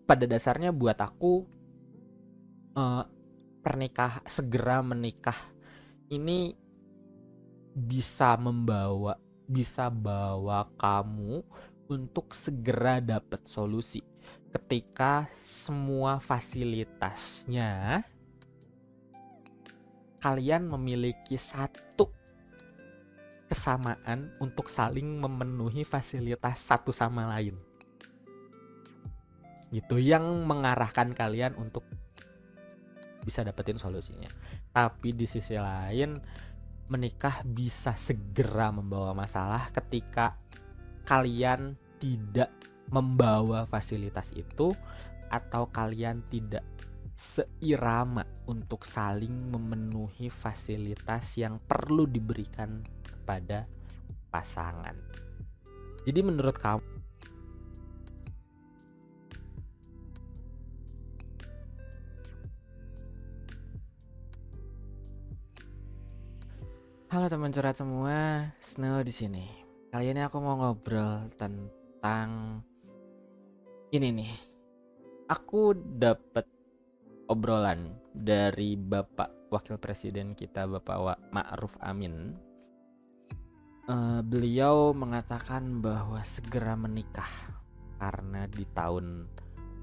pada dasarnya buat aku eh, segera menikah ini bisa bawa kamu untuk segera dapat solusi ketika semua fasilitasnya kalian memiliki satu kesamaan untuk saling memenuhi fasilitas satu sama lain. Gitu yang mengarahkan kalian untuk bisa dapetin solusinya. Tapi di sisi lain, menikah bisa segera membawa masalah ketika kalian tidak membawa fasilitas itu atau kalian tidak seirama untuk saling memenuhi fasilitas yang perlu diberikan kepada pasangan. Jadi menurut kamu, halo teman curhat semua, Snow di sini. Kali ini aku mau ngobrol tentang ini nih. Aku dapat obrolan dari Bapak Wakil Presiden kita, Bapak Ma'ruf Amin. Beliau mengatakan bahwa segera menikah karena di tahun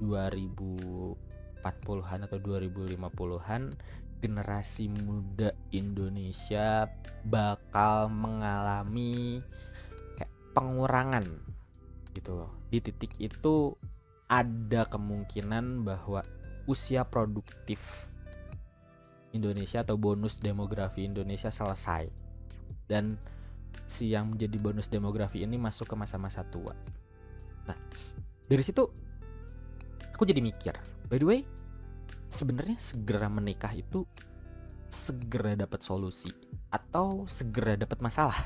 2040-an atau 2050-an generasi muda Indonesia bakal mengalami kayak pengurangan gitu loh. Di titik itu ada kemungkinan bahwa usia produktif Indonesia atau bonus demografi Indonesia selesai dan si yang menjadi bonus demografi ini masuk ke masa-masa tua. Nah, dari situ aku jadi mikir, by the way, sebenarnya segera menikah itu segera dapat solusi atau segera dapat masalah?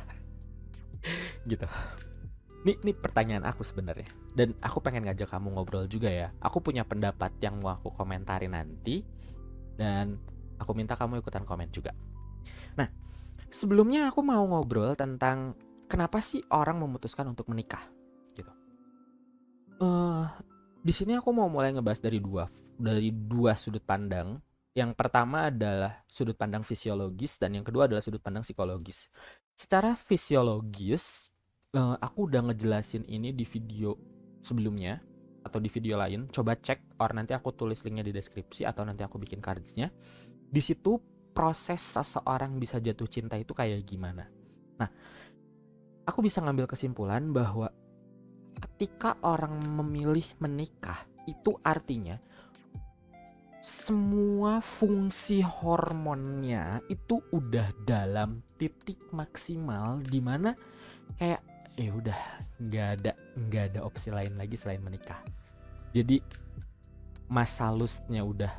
Gitu. Ini pertanyaan aku sebenarnya. Dan aku pengen ngajak kamu ngobrol juga ya. Aku punya pendapat yang mau aku komentari nanti. Dan aku minta kamu ikutan komen juga. Nah, sebelumnya aku mau ngobrol tentang kenapa sih orang memutuskan untuk menikah gitu. Di sini aku mau mulai ngebahas dari dua sudut pandang. Yang pertama adalah sudut pandang fisiologis dan yang kedua adalah sudut pandang psikologis. Secara fisiologis, aku udah ngejelasin ini di video sebelumnya atau di video lain. Coba cek, or nanti aku tulis linknya di deskripsi atau nanti aku bikin cardsnya. Di situ proses seseorang bisa jatuh cinta itu kayak gimana. Nah, aku bisa ngambil kesimpulan bahwa ketika orang memilih menikah, itu artinya semua fungsi hormonnya itu udah dalam titik maksimal, dimana kayak udah nggak ada opsi lain lagi selain menikah. Jadi masa lustnya udah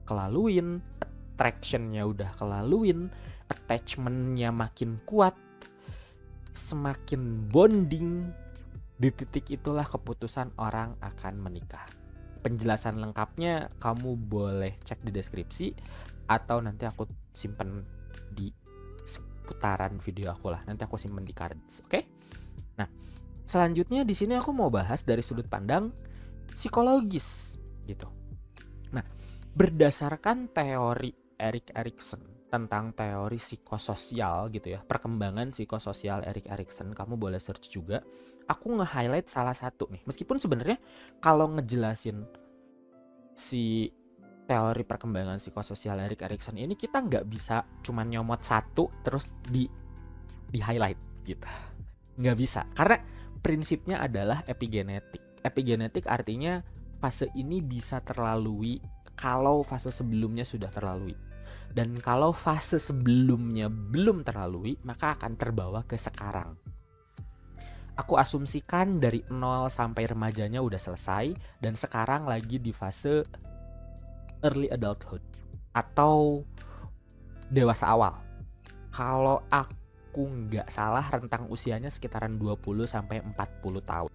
kelaluin, attractionnya udah kelaluin, attachmentnya makin kuat, semakin bonding. Di titik itulah keputusan orang akan menikah. Penjelasan lengkapnya kamu boleh cek di deskripsi atau nanti aku simpen di seputaran video aku lah. Nanti aku simpen di cards, oke? Nah, selanjutnya di sini aku mau bahas dari sudut pandang psikologis gitu. Nah, berdasarkan teori Erik Erikson tentang teori psikososial gitu ya, perkembangan psikososial Erik Erikson, kamu boleh search juga. Aku nge-highlight salah satu nih, meskipun sebenarnya kalau ngejelasin si teori perkembangan psikososial Erik Erikson ini kita nggak bisa cuma nyomot satu terus di highlight gitu, nggak bisa, karena prinsipnya adalah epigenetik. Epigenetik artinya fase ini bisa terlalui kalau fase sebelumnya sudah terlalui. Dan kalau fase sebelumnya belum terlalui, maka akan terbawa ke sekarang. Aku asumsikan dari 0 sampai remajanya udah selesai, dan sekarang lagi di fase early adulthood atau dewasa awal. Kalau aku nggak salah, rentang usianya sekitaran 20 sampai 40 tahun.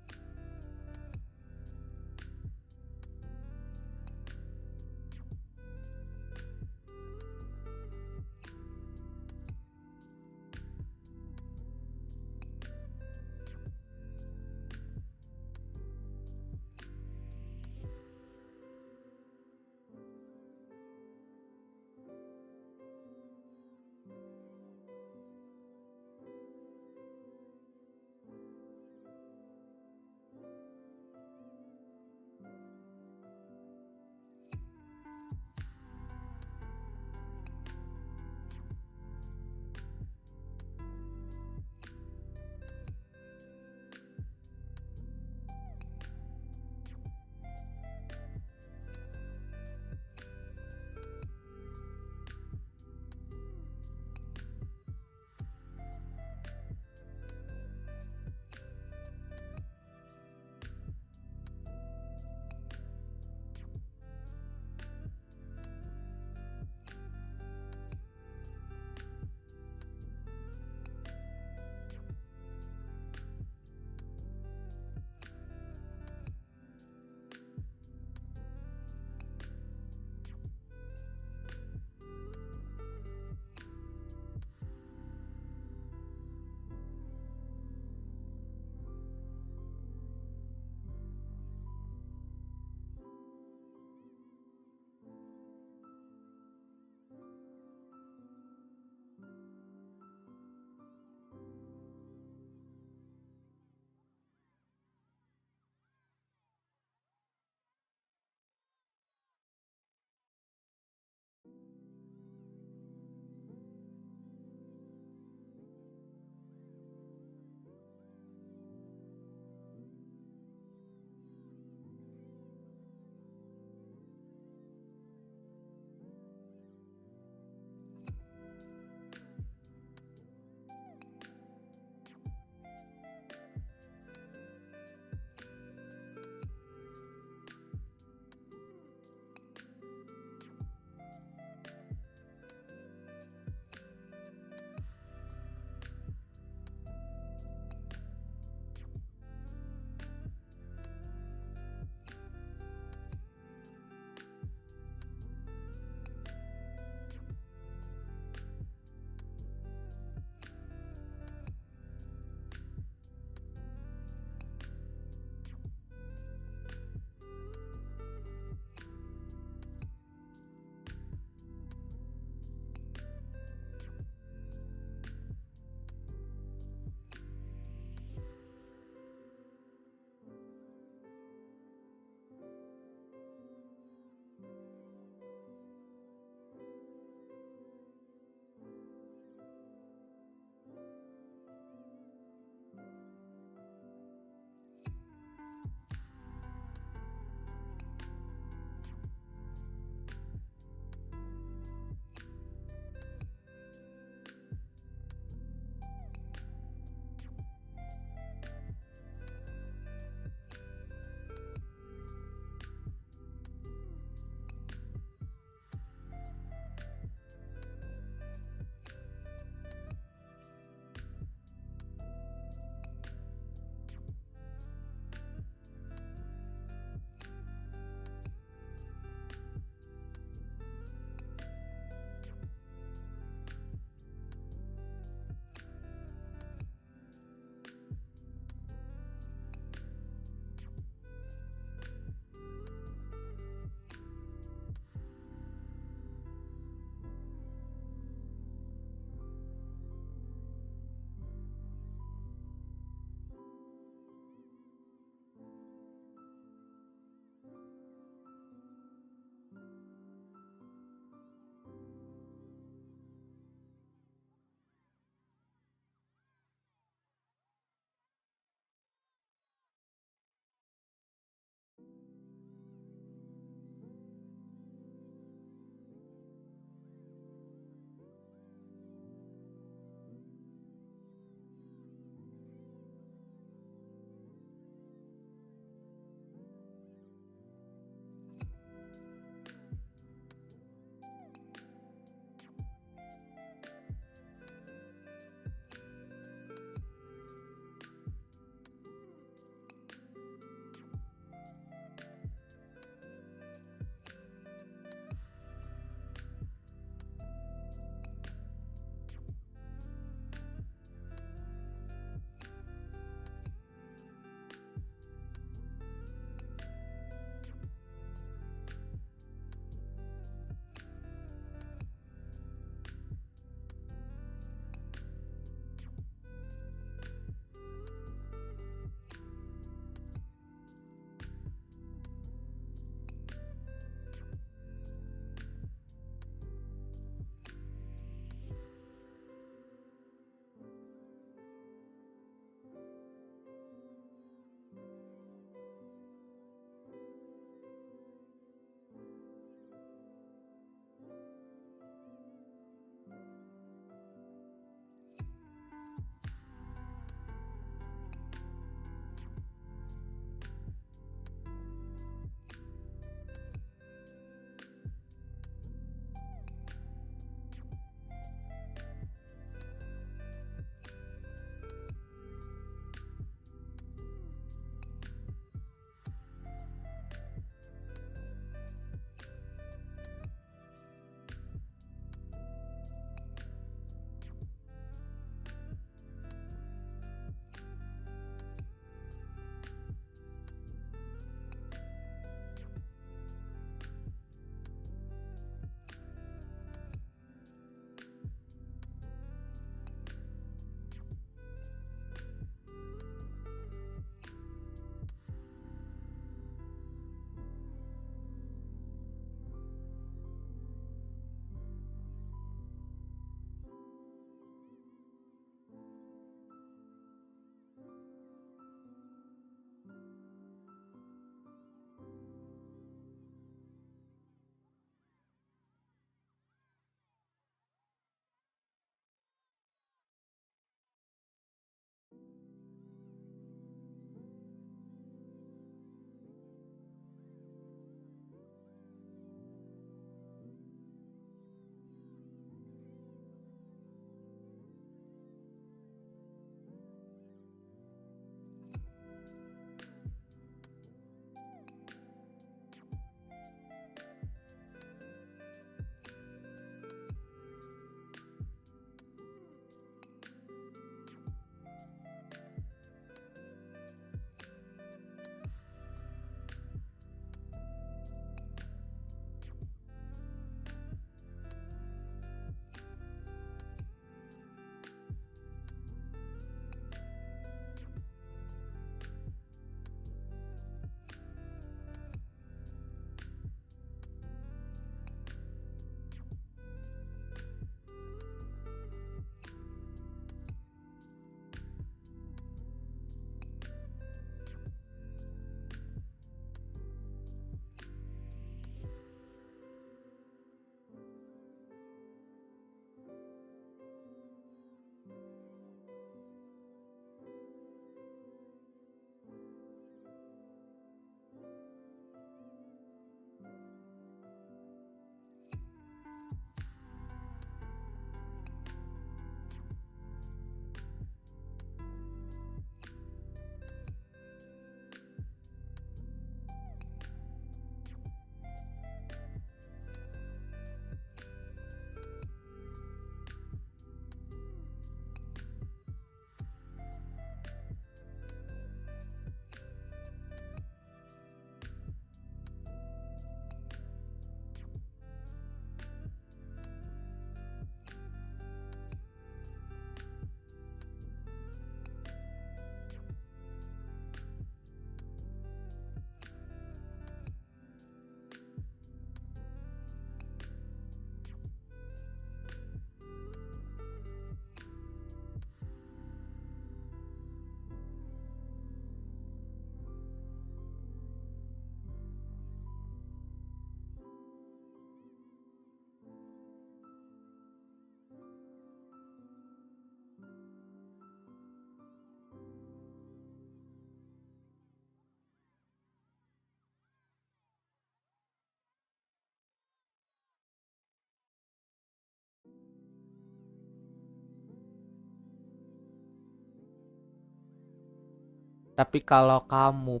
Tapi kalau kamu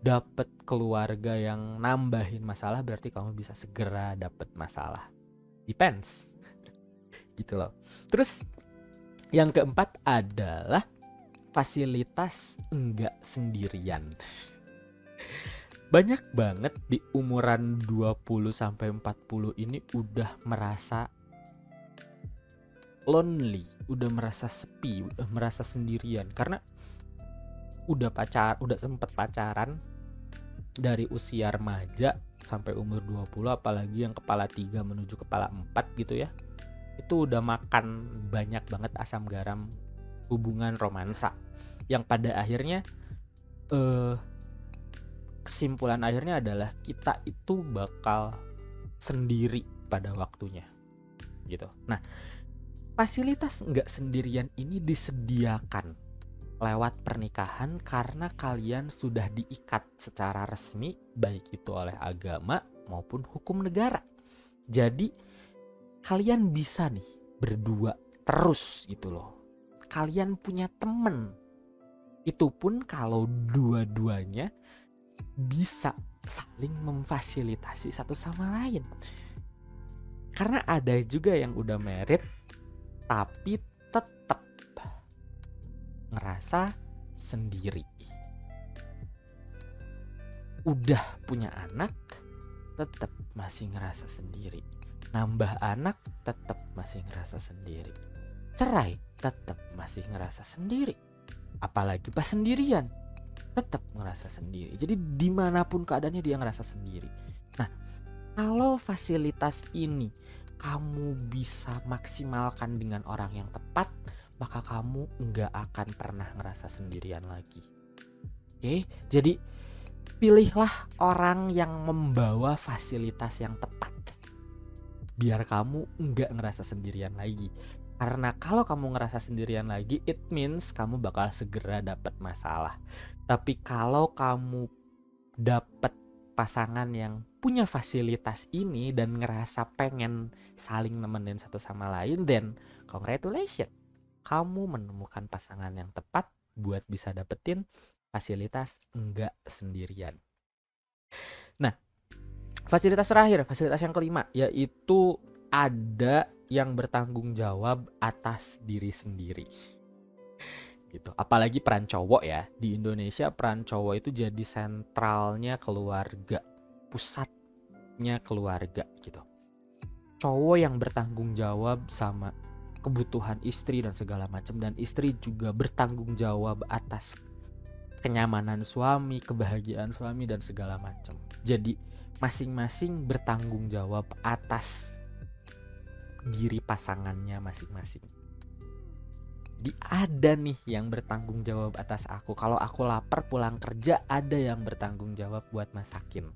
dapet keluarga yang nambahin masalah, berarti kamu bisa segera dapet masalah. Depends. Gitu loh. Terus yang keempat adalah fasilitas enggak sendirian. Banyak banget di umuran 20 sampai 40 ini udah merasa lonely, udah merasa sepi, udah merasa sendirian karena udah sempet pacaran dari usia remaja sampai umur 20, apalagi yang kepala 3 menuju kepala 4 gitu ya. Itu udah makan banyak banget asam garam hubungan romansa yang pada akhirnya kesimpulan akhirnya adalah kita itu bakal sendiri pada waktunya gitu. Nah, fasilitas nggak sendirian ini disediakan lewat pernikahan karena kalian sudah diikat secara resmi, baik itu oleh agama maupun hukum negara. Jadi kalian bisa nih berdua terus gitu loh. Kalian punya temen. Itu pun kalau dua-duanya bisa saling memfasilitasi satu sama lain. Karena ada juga yang udah married tapi tetap ngerasa sendiri. Udah punya anak tetap masih ngerasa sendiri. Nambah anak tetap masih ngerasa sendiri. Cerai tetap masih ngerasa sendiri. Apalagi pas sendirian tetap ngerasa sendiri. Jadi dimanapun keadaannya dia ngerasa sendiri. Nah, kalau fasilitas ini kamu bisa maksimalkan dengan orang yang tepat, maka kamu nggak akan pernah ngerasa sendirian lagi. Oke, jadi pilihlah orang yang membawa fasilitas yang tepat, biar kamu nggak ngerasa sendirian lagi. Karena kalau kamu ngerasa sendirian lagi, it means kamu bakal segera dapat masalah. Tapi kalau kamu dapat pasangan yang punya fasilitas ini dan ngerasa pengen saling nemenin satu sama lain, then congratulations, kamu menemukan pasangan yang tepat buat bisa dapetin fasilitas enggak sendirian. Nah, fasilitas terakhir, fasilitas yang kelima, yaitu ada yang bertanggung jawab atas diri sendiri. Gitu. Apalagi peran cowok ya. Di Indonesia peran cowok itu jadi sentralnya keluarga, pusatnya keluarga gitu. Cowok yang bertanggung jawab sama kebutuhan istri dan segala macam, dan istri juga bertanggung jawab atas kenyamanan suami, kebahagiaan suami dan segala macam. Jadi masing-masing bertanggung jawab atas diri pasangannya masing-masing. Jadi ada nih yang bertanggung jawab atas aku. Kalau aku lapar pulang kerja, ada yang bertanggung jawab buat masakin.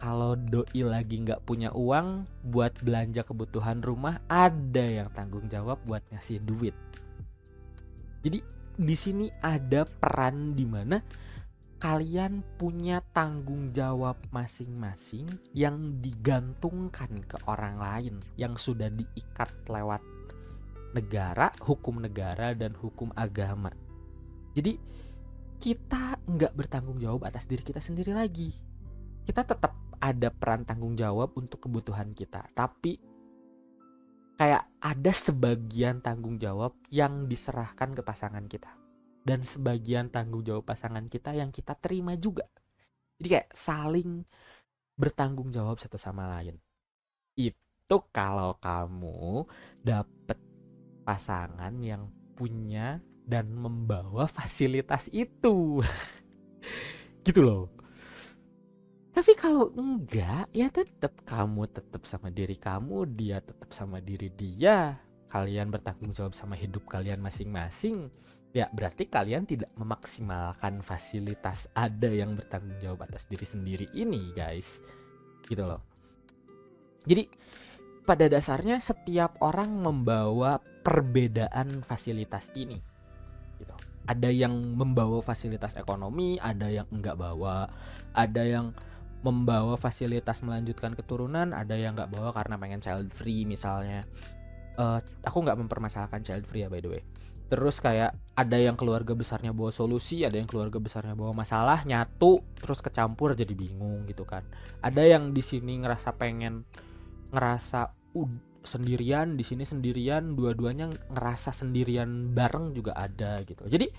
Kalau doi lagi nggak punya uang buat belanja kebutuhan rumah, ada yang tanggung jawab buat ngasih duit. Jadi di sini ada peran di mana kalian punya tanggung jawab masing-masing yang digantungkan ke orang lain yang sudah diikat lewat negara, hukum negara dan hukum agama. Jadi kita nggak bertanggung jawab atas diri kita sendiri lagi. Kita tetap ada peran tanggung jawab untuk kebutuhan kita, tapi kayak ada sebagian tanggung jawab yang diserahkan ke pasangan kita. Dan sebagian tanggung jawab pasangan kita yang kita terima juga. Jadi kayak saling bertanggung jawab satu sama lain. Itu kalau kamu dapet pasangan yang punya dan membawa fasilitas itu. Gitu loh. Tapi kalau enggak, ya tetap kamu tetap sama diri kamu, dia tetap sama diri dia. Kalian bertanggung jawab sama hidup kalian masing-masing. Ya berarti kalian tidak memaksimalkan fasilitas ada yang bertanggung jawab atas diri sendiri ini, guys. Gitu loh. Jadi pada dasarnya setiap orang membawa perbedaan fasilitas ini. Gitu. Ada yang membawa fasilitas ekonomi, ada yang enggak bawa, ada yang membawa fasilitas melanjutkan keturunan, ada yang enggak bawa karena pengen child free misalnya. Aku nggak mempermasalahkan child free ya, by the way. Terus kayak ada yang keluarga besarnya bawa solusi, ada yang keluarga besarnya bawa masalah, nyatu terus kecampur jadi bingung gitu kan. Ada yang di sini ngerasa sendirian, di sini sendirian, dua-duanya ngerasa sendirian bareng juga ada gitu. Jadi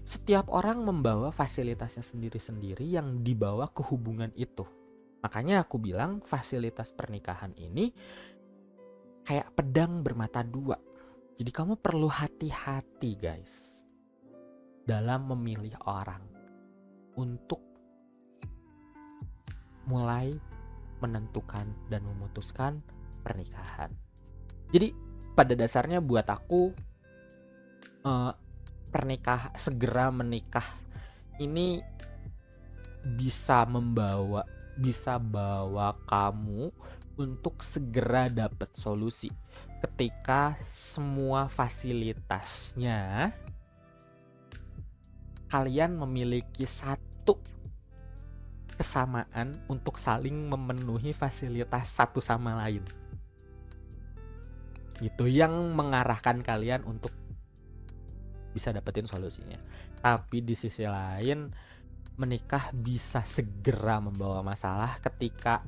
setiap orang membawa fasilitasnya sendiri-sendiri yang dibawa ke hubungan itu. Makanya aku bilang fasilitas pernikahan ini kayak pedang bermata dua. Jadi kamu perlu hati-hati guys dalam memilih orang untuk mulai menentukan dan memutuskan pernikahan. Jadi pada dasarnya buat aku segera menikah ini bisa bawa kamu untuk segera dapat solusi ketika semua fasilitasnya kalian memiliki satu kesamaan untuk saling memenuhi fasilitas satu sama lain. Gitu yang mengarahkan kalian untuk bisa dapetin solusinya. Tapi di sisi lain menikah bisa segera membawa masalah ketika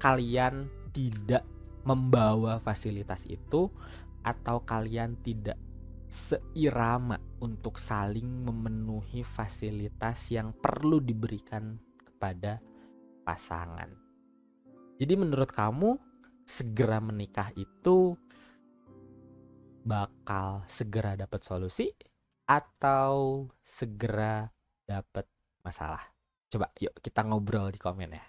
kalian tidak membawa fasilitas itu atau kalian tidak seirama untuk saling memenuhi fasilitas yang perlu diberikan kepada pasangan. Jadi menurut kamu segera menikah itu bakal segera dapat solusi atau segera dapat masalah? Coba yuk kita ngobrol di komen ya.